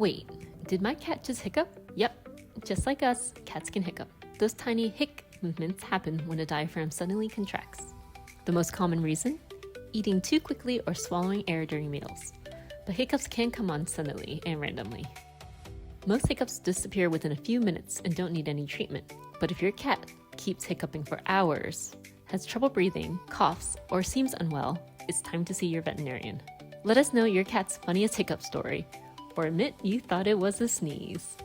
Wait, did my cat just hiccup? Yep, just like us, cats can hiccup. Those tiny hic movements happen when a diaphragm suddenly contracts. The most common reason? Eating too quickly or swallowing air during meals. But hiccups can come on suddenly and randomly. Most hiccups disappear within a few minutes and don't need any treatment. But if your cat keeps hiccuping for hours, has trouble breathing, coughs, or seems unwell, it's time to see your veterinarian. Let us know your cat's funniest hiccup story, or admit you thought it was a sneeze.